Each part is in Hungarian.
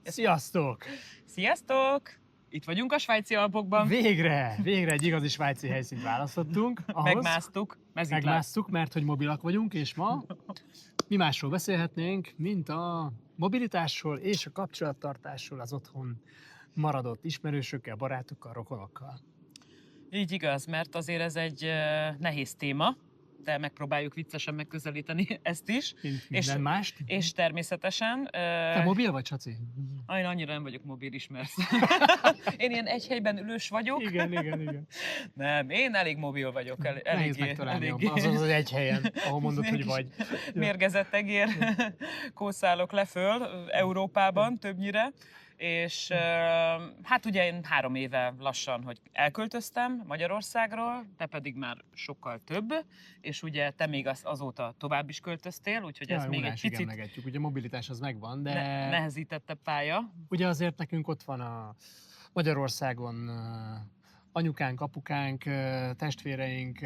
Sziasztok! Sziasztok! Itt vagyunk a Svájci Alpokban. Végre egy igazi svájci helyszínt választottunk. Megmásztuk, mert hogy mobilak vagyunk, és ma mi másról beszélhetnénk, mint a mobilitásról és a kapcsolattartásról az otthon maradott ismerősökkel, barátokkal, rokonokkal. Így igaz, mert azért ez egy nehéz téma, de megpróbáljuk viccesen megközelíteni ezt is. Mint minden mást. És természetesen... Te mobil vagy, Csaci? Én annyira nem vagyok mobil, ismersz. Én ilyen egy helyben ülős vagyok. Igen. Nem, én elég mobil vagyok. Nehéz megtalálni az egy helyen, ahol mondod, hogy vagy. Mérgezett egér kószálok le föl Európában többnyire. És hát ugye én 3 éve lassan, hogy elköltöztem Magyarországról, te pedig már sokkal több, és ugye te még azóta tovább is költöztél, úgyhogy ez még egy picit... Emlegetjük, ugye a mobilitás az megvan, de... Nehezítettebb pálya. Ugye azért nekünk ott van a Magyarországon anyukánk, apukánk, testvéreink,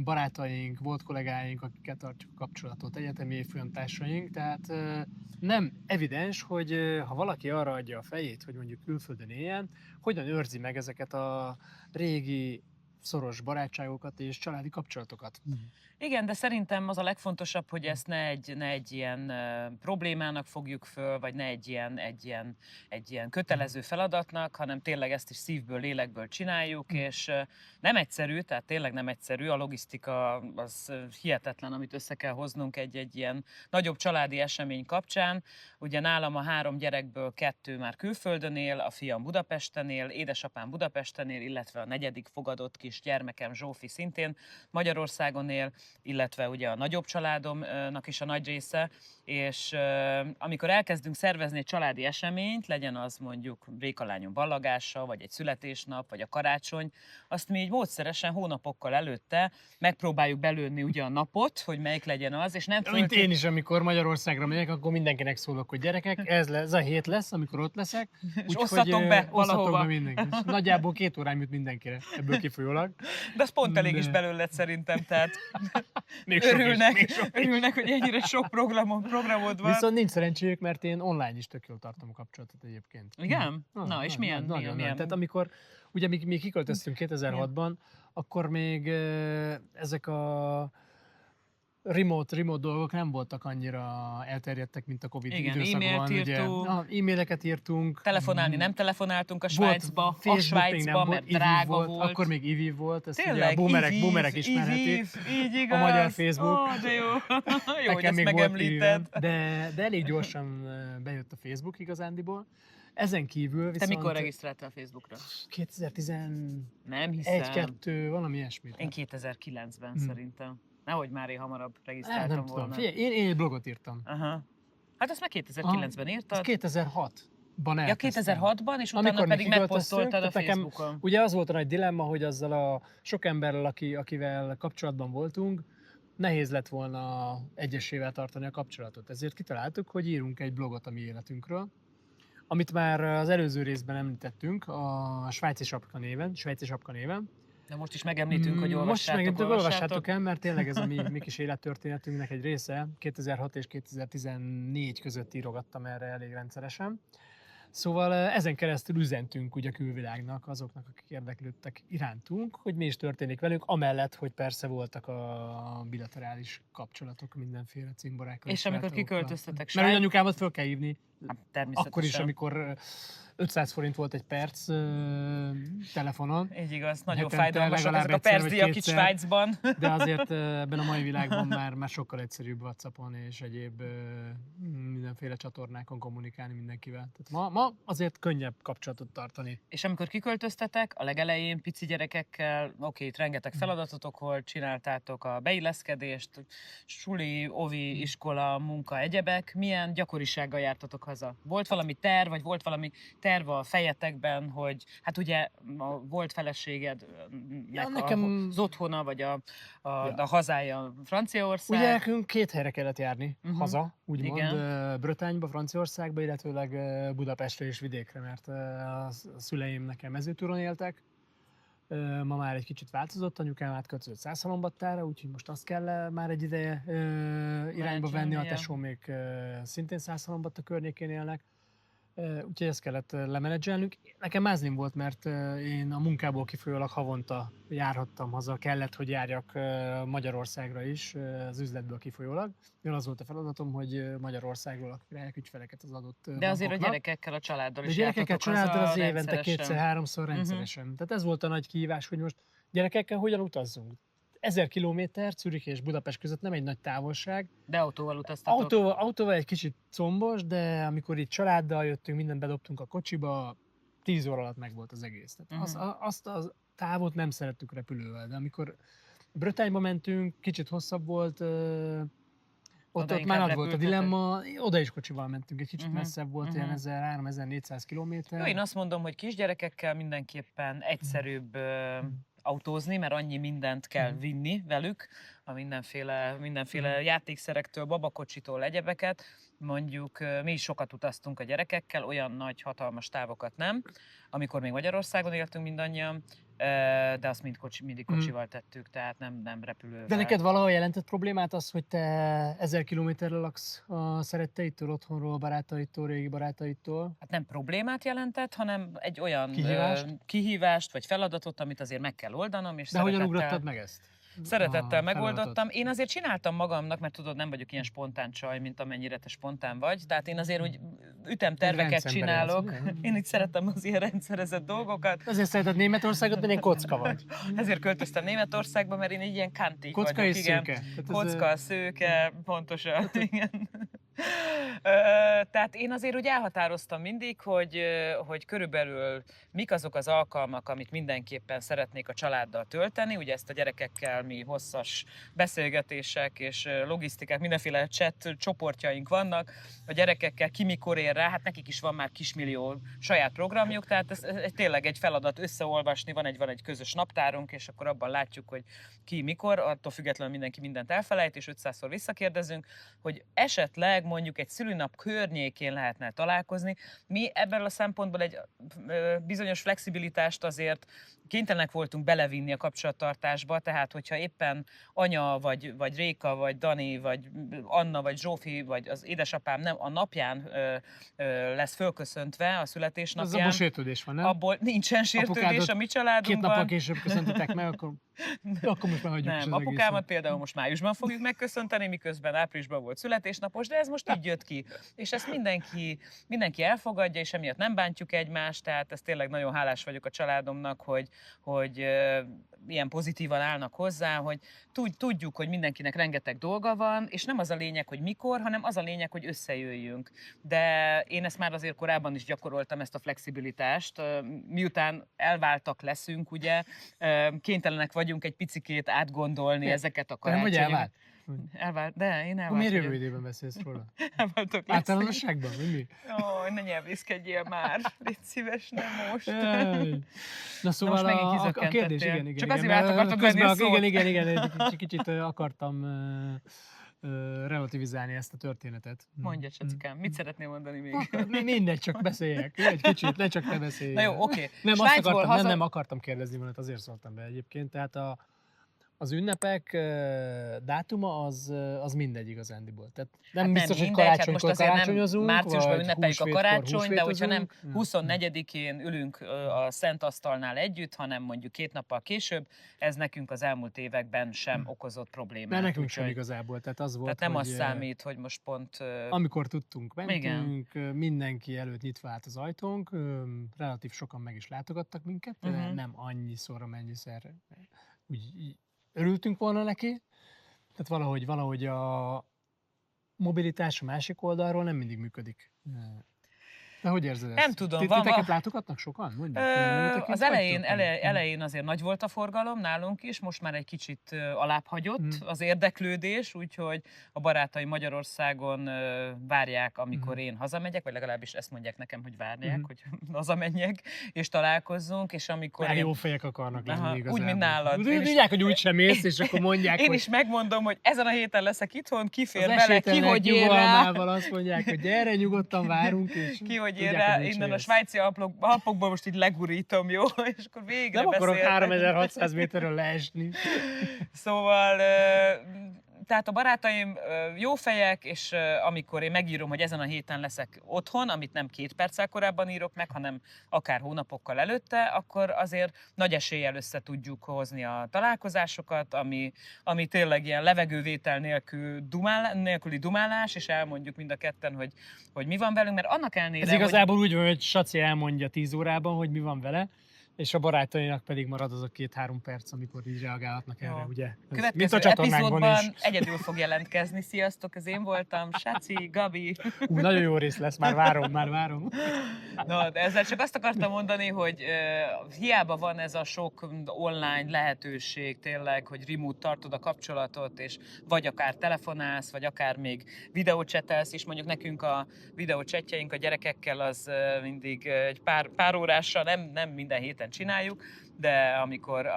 barátaink, volt kollégáink, akikkel tartjuk a kapcsolatot, egyetemi évfolyamtársaink, tehát nem evidens, hogy ha valaki arra adja a fejét, hogy mondjuk külföldön éljen, hogyan őrzi meg ezeket a régi, szoros barátságokat és családi kapcsolatokat. Igen, de szerintem az a legfontosabb, hogy ezt ne egy ilyen problémának fogjuk föl, vagy ne egy ilyen kötelező feladatnak, hanem tényleg ezt is szívből, lélekből csináljuk, és nem egyszerű, tehát tényleg nem egyszerű, a logisztika az hihetetlen, amit össze kell hoznunk egy ilyen nagyobb családi esemény kapcsán. Ugye nálam a 3 gyerekből 2 már külföldön él, a fiam Budapesten él, édesapám Budapesten él, illetve a 4. fogadott kis gyermekem Zsófi szintén Magyarországon él, illetve ugye a nagyobb családomnak is a nagy része, és amikor elkezdünk szervezni egy családi eseményt, legyen az mondjuk Rékalányom ballagása, vagy egy születésnap, vagy a karácsony, azt mi így módszeresen hónapokkal előtte megpróbáljuk belőni ugye a napot, hogy melyik legyen az, és nem Mint én is, amikor Magyarországra megyek, akkor mindenkinek szólok, hogy gyerekek, ez a hét lesz, amikor ott leszek. És osszatok be valahova. Mindenki. Nagyjából 2 órán jut mindenkire, ebből kifolyólag. De az pont elég is belőled szerintem, tehát még örülnek, hogy ennyire sok programod van. Viszont nincs szerencséjük, mert én online is tök jól tartom a kapcsolatot egyébként. Igen? Na, és milyen? Tehát amikor, ugye mi kiköltöztünk 2006-ban, akkor még ezek a remote dolgok nem voltak annyira elterjedtek, mint a Covid időszakban. E-maileket írtunk. Telefonálni nem telefonáltunk a Svájcba, mert drága volt. Akkor még IVIV volt, ezt tényleg, ugye a boomerek ismerhetik. Így igaz. A magyar Facebook. De jó, hogy ezt megemlíted. De elég gyorsan bejött a Facebook igazándiból. Ezen kívül viszont... Te mikor regisztráltál a Facebookra? 2011, nem hiszem. 2, valami ilyesmit. Én 2009-ben szerintem. Nehogy már én hamarabb regisztráltam nem volna. Tudom. Figyelj, én egy blogot írtam. Aha. Hát azt meg 2009-ben írtad. Az 2006-ban elkezdtem. Ja, 2006-ban, és utána pedig megposztoltad a Facebookon. Ugye az volt a nagy dilemma, hogy azzal a sok emberrel, akivel kapcsolatban voltunk, nehéz lett volna egyesével tartani a kapcsolatot. Ezért kitaláltuk, hogy írunk egy blogot a mi életünkről, amit már az előző részben említettünk, a Svájci Sapka néven. De most is megemlítünk, hogy olvassátok el, mert tényleg ez a mi kis élettörténetünknek egy része. 2006 és 2014 között írogattam erre elég rendszeresen. Szóval ezen keresztül üzentünk ugye a külvilágnak, azoknak, akik érdeklődtek irántunk, hogy mi is történik velünk, amellett, hogy persze voltak a bilaterális kapcsolatok mindenféle cimborákkal. És amikor kiköltöztetek Mert anyukámat föl kell hívni, természetesen. Akkor is, amikor 500 forint volt egy perc telefonon. Így igaz, nagyon fájdalmasak ezek a percdíjak itt Svájcban. De azért ebben a mai világban már sokkal egyszerűbb WhatsAppon és egyéb mindenféle csatornákon kommunikálni mindenkivel. Tehát ma azért könnyebb kapcsolatot tartani. És amikor kiköltöztetek, a legelején pici gyerekekkel, itt rengeteg feladatotok volt, csináltátok a beilleszkedést, suli, ovi, iskola, munka, egyebek. Milyen gyakorisággal jártatok haza? Volt valami terv, vagy volt valami terv a fejetekben, hogy hát ugye volt feleségednek az otthona, vagy a hazája Franciaország. Ugye nekünk 2 helyre kellett járni, haza, úgymond, Brötányba, Franciaországba, illetőleg Budapestre és vidékre, mert a szüleim nekem mezőtúron éltek. Ma már egy kicsit változott, anyukám átköltözött Szászhalombattára, úgyhogy most azt kell már egy ideje irányba venni, a tesóm még szintén Szászhalombatta környékén élnek. Úgyhogy ezt kellett lemenedzselnünk. Nekem mázlim volt, mert én a munkából kifolyólag havonta járhattam haza, kellett, hogy járjak Magyarországra is, az üzletből kifolyólag. Én az volt a feladatom, hogy Magyarországról akvirálják ügyfeleket az adott De azért a bankoknak. gyerekekkel, a családdal De is gyerekekkel, jártatok családdal haza az évente rendszeresen. kétszer-háromszor rendszeresen. Tehát ez volt a nagy kihívás, hogy most gyerekekkel hogyan utazzunk. 1000 kilométer Zürich és Budapest között nem egy nagy távolság. De autóval utaztatok. Autóval egy kicsit combos, de amikor itt családdal jöttünk, mindent bedobtunk a kocsiba, 10 óra alatt megvolt az egész. Tehát azt a távot nem szerettük repülővel, de amikor Brötányba mentünk, kicsit hosszabb volt, ott már nagy volt a dilemma, oda is kocsival mentünk, egy kicsit messzebb volt, ilyen 1300-1400 kilométer. Jó, én azt mondom, hogy kisgyerekekkel mindenképpen egyszerűbb autózni, mert annyi mindent kell vinni velük, a mindenféle játékszerektől, babakocsitól, egyebeket. Mondjuk mi is sokat utaztunk a gyerekekkel, olyan nagy, hatalmas távokat nem, amikor még Magyarországon éltünk mindannyian, de azt mindig kocsival tettük, tehát nem repülővel. De neked valahol jelentett problémát az, hogy te 1000 kilométerre laksz a szeretteittől, otthonról, barátaitól, régi barátaitól? Hát nem problémát jelentett, hanem egy olyan kihívást vagy feladatot, amit azért meg kell oldanom. És de hogyan ugrottad meg ezt? Szeretettel megoldottam. Én azért csináltam magamnak, mert tudod, nem vagyok ilyen spontán csaj, mint amennyire te spontán vagy. Tehát én azért úgy ütemterveket csinálok. Én így szeretem az ilyen rendszerezett dolgokat. Azért szereted Németországot, mert én kocka vagy. Ezért költöztem Németországba, mert én egy ilyen kantik kocka vagyok. És szőke. Kocka, szőke, pontosan. Igen. Tehát én azért úgy elhatároztam mindig, hogy körülbelül mik azok az alkalmak, amit mindenképpen szeretnék a családdal tölteni. Ugye ezt a gyerekekkel mi hosszas beszélgetések és logisztikák, mindenféle chat csoportjaink vannak. A gyerekekkel ki mikor ér rá, hát nekik is van már kismillió saját programjuk, tehát ez tényleg egy feladat összeolvasni, van egy közös naptárunk, és akkor abban látjuk, hogy ki mikor, attól függetlenül mindenki mindent elfelejt, és 500-szor visszakérdezünk, hogy esetleg mondjuk egy szülőnap környékén lehetne találkozni. Mi ebből a szempontból egy bizonyos flexibilitást azért kénytelenek voltunk belevinni a kapcsolattartásba, tehát hogyha éppen anya, vagy Réka, vagy Dani, vagy Anna, vagy Zsófi, vagy az édesapám nem a napján lesz fölköszöntve, a születésnapján. Az abból sértődés van, nem? Abból nincsen sértődés a mi családunkban. 2 nappal később köszöntitek meg, akkor most már hagyjuk. Nem, apukámat például most májusban fogjuk megköszönteni, miközben áprilisban volt születésnapos, de ez most így jött ki. És ezt mindenki elfogadja, és emiatt nem bántjuk egymást, tehát ez tényleg nagyon hálás vagyok a családomnak, hogy ilyen pozitívan állnak hozzá, hogy tudjuk, hogy mindenkinek rengeteg dolga van, és nem az a lényeg, hogy mikor, hanem az a lényeg, hogy összejöjjünk. De én ezt már azért korábban is gyakoroltam, ezt a flexibilitást. Miután elváltak leszünk, ugye, kénytelenek vagyunk egy picikét átgondolni ezeket a karácsonyokat. Elvált, de én elvált. Miért jövő időben beszélsz róla? Elváltok leszünk. Általánosságban, vagy mi? Ó, ne nyelvészkedjél már, légy szíves, nem most. Na szóval a kérdés, igen. Csak azért át akartad venni a szót. Igen, kicsit akartam relativizálni ezt a történetet. Mondja, Csacikám, mit szeretnél mondani még? Mindegy, csak beszéljek. Egy kicsit, ne csak te beszélj. Na jó, oké. Nem akartam kérdezni volna, azért szóltam be egyébként. Tehát az ünnepek dátuma az mindegy igazándiból. Tehát nem biztos, hogy karácsonykor karácsonyozunk, márciusban ünnepeljük a karácsony, de hogyha nem 24-én ülünk a szent asztalnál együtt, hanem mondjuk 2 nappal később, ez nekünk az elmúlt években sem okozott problémát. De nekünk sem igazából. Tehát az volt, tehát nem az számít, hogy most pont... Amikor tudtunk, mentünk, mindenki előtt nyitva állt az ajtónk, relatív sokan meg is látogattak minket, de nem annyiszor, amennyiszer úgy örültünk volna neki, tehát valahogy a mobilitás a másik oldalról nem mindig működik. De hogy érzed ezt? Nem tudom. Titeket látogatnak sokan? Mondjuk, az elején azért nagy volt a forgalom nálunk is, most már egy kicsit alább hagyott az érdeklődés, úgyhogy a barátaim Magyarországon várják, amikor én hazamegyek, vagy legalábbis ezt mondják nekem, hogy várják, hogy hazamenjek, és találkozzunk, és amikor... Már jó fejek akarnak lenni igazából. Úgy, mint nálad. Tudják, hogy úgy sem mész, és akkor mondják, Én is megmondom, hogy ezen a héten leszek itthon, kifér bele, ki hogy ér rá. Azt mondják, hogy gyere, nyugodtan várunk, és... Hogy ér rá, innen a svájci Alpokból most így legurítom, jó? És akkor végre nem akarok 3600 méterről leesni. Szóval tehát a barátaim jó fejek, és amikor én megírom, hogy ezen a héten leszek otthon, amit nem 2 perccel korábban írok meg, hanem akár hónapokkal előtte, akkor azért nagy eséllyel össze tudjuk hozni a találkozásokat, ami tényleg ilyen levegővétel nélküli dumálás, és elmondjuk mind a ketten, hogy mi van velünk, mert annak ellenére, Ez igazából úgy van, hogy Saci elmondja 10 órában, hogy mi van vele, és a barátainak pedig marad az a 2-3 perc, amikor így reagálhatnak erre, ugye? Ez mint következő a csatornánkban epizódban is. egyedül fog jelentkezni. Sziasztok, ez én voltam, Saci, Gabi. Nagyon jó rész lesz, már várom. No, de ezzel csak azt akartam mondani, hogy hiába van ez a sok online lehetőség tényleg, hogy remote tartod a kapcsolatot, és vagy akár telefonálsz, vagy akár még videócsetelsz is. Mondjuk nekünk a videócsetjeink a gyerekekkel az mindig egy pár órással, nem minden héten csináljuk, de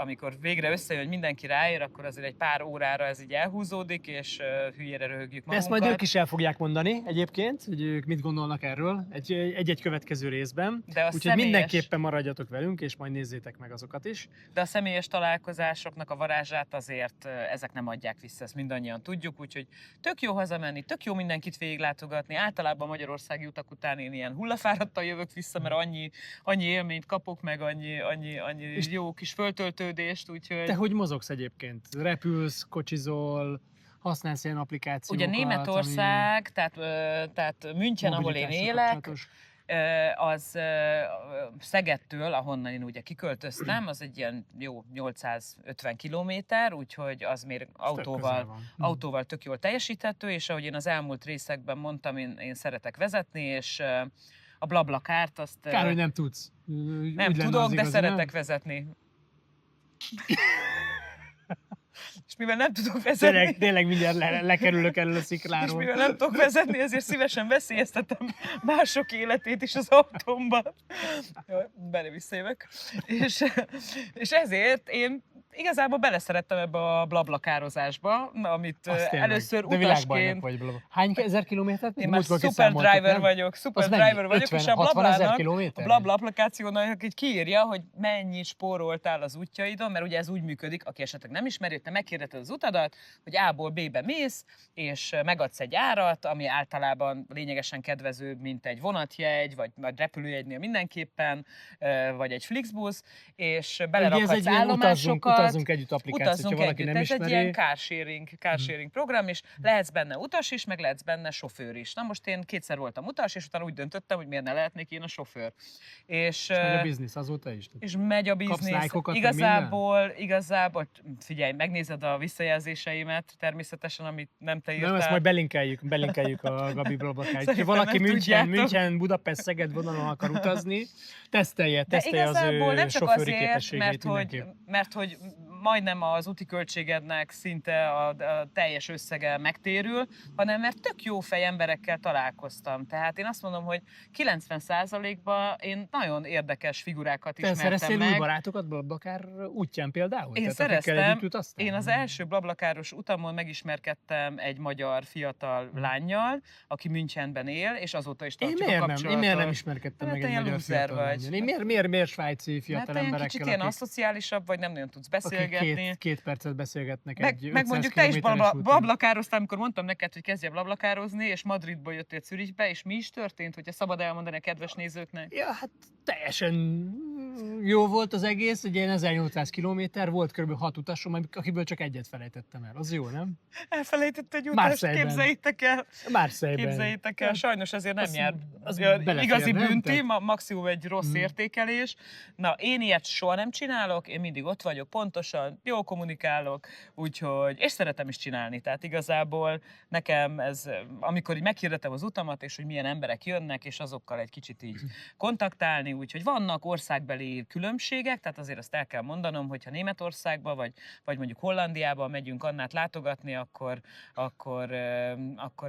amikor végre összejön, hogy mindenki ráér, akkor azért egy pár órára ez így elhúzódik, és hülyére röhögjük magunkat. Ezt majd ők is el fogják mondani egyébként, hogy ők mit gondolnak erről egy-egy következő részben. Úgyhogy mindenképpen maradjatok velünk, és majd nézzétek meg azokat is. De a személyes találkozásoknak a varázsát azért ezek nem adják vissza, ezt mindannyian tudjuk, úgyhogy tök jó hazamenni, tök jó mindenkit végiglátogatni. Általában magyarországi utak után én ilyen hullafáradtan jövök vissza, mert annyi élményt kapok, meg annyi jó kis föltöltődést, úgyhogy... Te hogy mozogsz egyébként? Repülsz, kocsizol, használsz ilyen applikációkat? Ugye Németország, tehát München, ahol én élek, az Szegedtől, ahonnan én ugye kiköltöztem, az egy ilyen jó 850 kilométer, úgyhogy az még autóval tök jól teljesíthető, és ahogy én az elmúlt részekben mondtam, én szeretek vezetni, és a BlaBlaCart azt... Kár, hogy nem tudsz. Nem tudok, de szeretek vezetni. És mivel nem tudok vezetni... Tényleg mindjárt lekerülök elől a szikláról. És mivel nem tudok vezetni, ezért szívesen veszélyeztetem mások életét is az autómban. Bele-visszajövök. És ezért én igazából beleszerettem ebbe a blablakározásba, amit először utasként... Vagy hány ezer kilométert? Én már superdriver vagyok, és a Blabla applikációnak így kiírja, hogy mennyit spóroltál az útjaidon, mert ugye ez úgy működik, aki esetleg nem ismeri, hogy te meghirdetted az utadat, hogy A-ból B-be mész, és megadsz egy árat, ami általában lényegesen kedvezőbb, mint egy vonatjegy, vagy repülőjegynél mindenképpen, vagy egy Flixbusz, és belerakhatsz állomásokat. Utazzunk együtt applikációt, ha valaki nem ismeri. Ez egy ilyen carsharing program, és lehetsz benne utas is, meg lehetsz benne sofőr is. Na most én 2-szer voltam utas, és utána úgy döntöttem, hogy miért ne lehetnék én a sofőr. És megy a biznisz azóta is. És megy a biznisz. Igazából, figyelj, megnézed a visszajelzéseimet, természetesen, amit nem te írtál. Nem, ezt majd belinkeljük a Gabi BlaBlaCart. Ha valaki München, Budapest, Szeged vonalon akar utazni, tesztelje az ő sofőri képességeit mert hogy majdnem az úti költségednek szinte a teljes összege megtérül, hanem mert tök jó fej emberekkel találkoztam. Tehát én azt mondom, hogy 90%-ban én nagyon érdekes figurákat ismertem meg. Te szereztél új barátokat BlaBlaCar útján például? Én szereztem. Én az első BlaBlaCaros utamon megismerkedtem egy magyar fiatal lánnyal, aki Münchenben él, és azóta is tartjuk a kapcsolatot. Én miért nem ismerkedtem meg egy magyar fiatal lánnyal? Miért svájci fiatal emberekkel? Mert kicsit ilyen aszociálisabb, vagy nem nagyon tudsz beszélgetni. Két percet beszélgetnek egy 500 meg mondjuk te is blablakároztál, amikor mondtam neked, hogy kezdje blablakározni, és Madridból jöttél Zürichbe, és mi is történt, hogyha szabad elmondani a kedves nézőknek? Ja, hát teljesen jó volt az egész, ugye 1800 kilométer, volt kb. 6 utasom, akiből csak egyet felejtettem el. Az jó, nem? Elfelejtett egy utast, képzeljétek el. Képzeljétek el, sajnos ezért nem jár. Igazi bünti, maximum egy rossz értékelés. Na, én ilyet soha nem csinálok, én mindig ott vagyok pontosan, jól kommunikálok, úgyhogy, és szeretem is csinálni, tehát igazából nekem ez, amikor így meghirdetem az utamat, és hogy milyen emberek jönnek, és azokkal egy kicsit így kontaktálni, úgyhogy vannak országbeli különbségek, tehát azért azt el kell mondanom, hogyha Németországba, vagy mondjuk Hollandiába megyünk Annát látogatni, akkor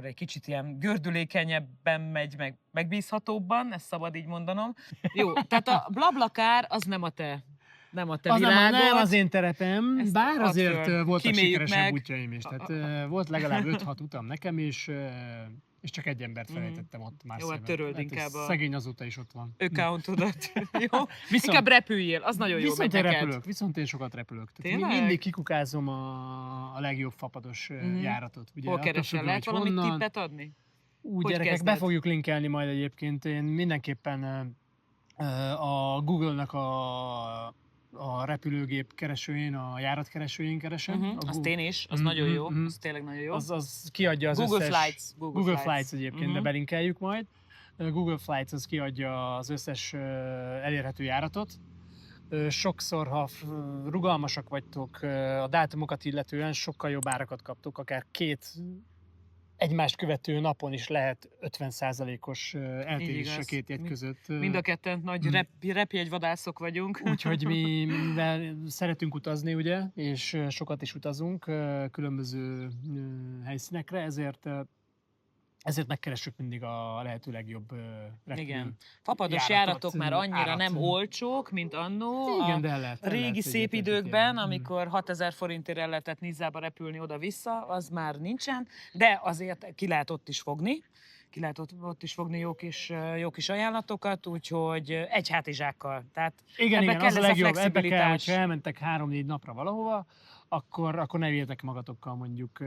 egy kicsit ilyen gördülékenyebben megy, meg megbízhatóbban, ezt szabad így mondanom. Jó, tehát a BlaBlaCar az nem a te világod. Nem az én terepem, bár azért voltak sikeresebb útjaim is. Tehát volt legalább 5-6 utam nekem is, és csak egy embert felejtettem ott már Jó, hát töröld inkább a szegény azóta is ott van. accountodat. Jó? Inkább repüljél, az nagyon jó megy neked. Viszont én sokat repülök. Tehát Tényleg? mindig kikukázom a legjobb fapados járatot. Ugye, Hol attól keresel? függően, Lehet hogy valami honnan. tippet adni? Úgy, Hogy gyerekek, kezded? be fogjuk linkelni majd egyébként. Én mindenképpen a Google-nak a repülőgép keresőjén, a járatkeresőjén keresem. Azt én is, az nagyon jó, az tényleg nagyon jó. Az kiadja az Google összes... Flights. Google Flights egyébként, de belinkeljük majd. Google Flights az kiadja az összes elérhető járatot. Sokszor, ha rugalmasak vagytok a dátumokat illetően, sokkal jobb árakat kaptok, akár 2 egymást követő napon is lehet 50%-os eltérés a 2 jegy között. Mind a ketten nagy repjegyvadászok vagyunk. Úgyhogy mivel szeretünk utazni, ugye, és sokat is utazunk különböző helyszínekre, ezért megkeressük mindig a lehető legjobb repülő. Igen. Fapados járatok már annyira nem olcsók, mint annó. Igen, de lehet. A régi szép időkben, amikor 6000 forintért el lehetett Nizába repülni oda-vissza, az már nincsen, de azért ki lehet ott is fogni. Ki lehet ott is fogni jó kis ajánlatokat, úgyhogy egy hátizsákkal. Tehát igen, kell az a legjobb. Ebbe kell, flexibilitás. hogyha elmentek 3-4 napra valahova, akkor ne vegyetek magatokkal mondjuk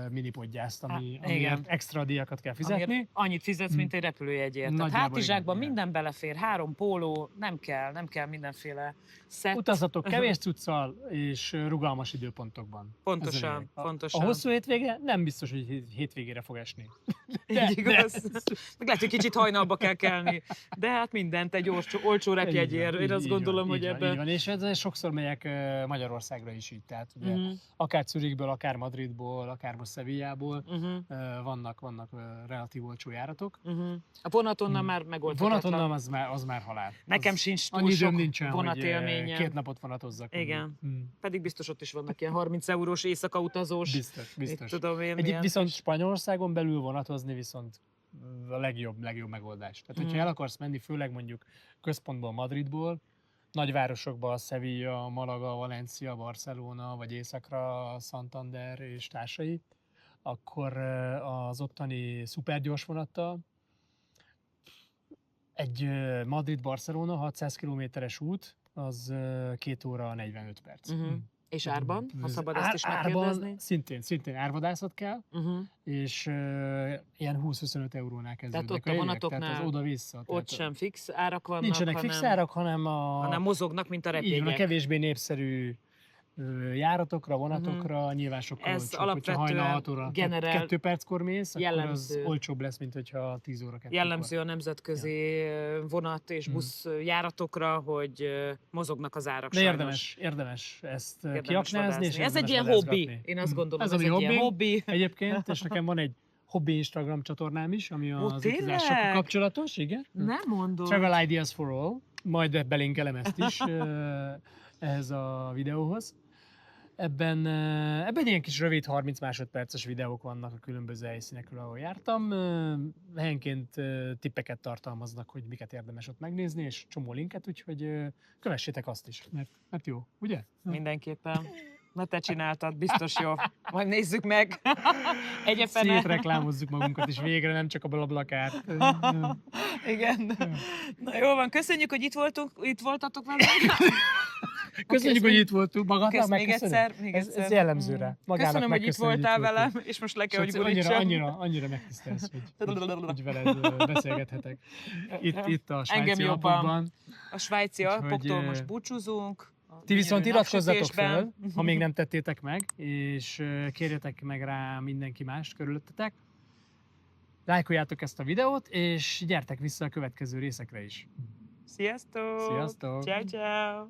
minipodgyászt, amiért extra díjakat kell fizetni. Amiért annyit fizetsz, mint egy repülőjegyért. Tehát hátizsákban minden belefér, 3 póló, nem kell mindenféle szett. Utazatok kevés cuccal és rugalmas időpontokban. Pontosan. A hosszú hétvége nem biztos, hogy hétvégére fog esni. Így igaz. Meg lehet, hogy kicsit hajnalba kell kelni. De hát mindent egy olcsó repjegyért. Én azt gondolom, hogy ebben... Így van, és ez sokszor megyek Magyarországra is így. Tehát ugye akár Zürichből, akár Madridból, akár most Sevillából vannak relatív olcsó járatok. A vonatonnal már megoldhatatlan. Vonatonnal az már halál. Nekem sincs túl annyi sok nincsen, vonatélményem. 2 napot vonatozzak. Igen. Pedig biztos ott is vannak ilyen 30 eurós éjszakautazós. Biztos. Tudom én, viszont Spanyolországon belül vonatozni viszont a legjobb megoldás. Tehát, hogyha el akarsz menni, főleg mondjuk központból, Madridból, nagyvárosokba, Sevilla, Malaga, Valencia, Barcelona, vagy északra Santander és társai, akkor az ottani szupergyors vonattal egy Madrid-Barcelona 600 kilométeres út, az 2 óra 45 perc. És árban, ha szabad ezt is megkérdezni? Szintén árvadászat kell, és ilyen 20-25 eurónál kezdődnek. Tehát ott a vonatoknál, tehát az oda-vissza. Ott sem fix árak vannak, nincsenek fix árak, hanem mozognak, mint a repjegyek. Így van, a kevésbé népszerű járatokra, vonatokra, nyilván sokkal ez olcsóbb. alapvetően Hogyha hajnal 6 óra, 2 perckor mész, akkor az olcsóbb lesz, mint hogyha 10 óra 2 Jellemző a nemzetközi vonat és busz járatokra, hogy mozognak az árak. De érdemes ezt kiaknázni. És ez egy ilyen hobbi, én azt gondolom, ez egy ilyen hobbi. Egyébként, és nekem van egy hobbi Instagram csatornám is, ami az utazásokkal kapcsolatos, igen. Nem mondom. Travel Ideas for All, majd belinkelem ezt is ehhez a videóhoz. Ebben ilyen kis rövid 30 másodperces videók vannak a különböző helyszínekről, ahol jártam. Helyenként tippeket tartalmaznak, hogy miket érdemes ott megnézni, és csomó linket, úgyhogy kövessétek azt is, mert jó, ugye? Mindenképpen. Na te csináltad, biztos jó. Majd nézzük meg. Szétreklámozzuk magunkat is végre, nem csak a BlaBlaCar. Igen. Na jó van, köszönjük, hogy itt voltatok velünk. Köszönjük, hogy itt voltunk. Magadnak még egyszer. Ez jellemző rá. Köszönöm, hogy itt voltál velem, és most le kell, hogy gurítsam. Annyira megtisztelsz, hogy veled beszélgethetek. Itt a svájci Alpokban. A svájci Alpoktól most búcsúzunk. Ti viszont iratkozzatok fel, ha még nem tettétek meg, és kérjetek meg rá mindenki mást körülöttetek. Lájkoljátok ezt a videót, és gyertek vissza a következő részekre is. Sziasztok! Sziasztok! Ciao, ciao!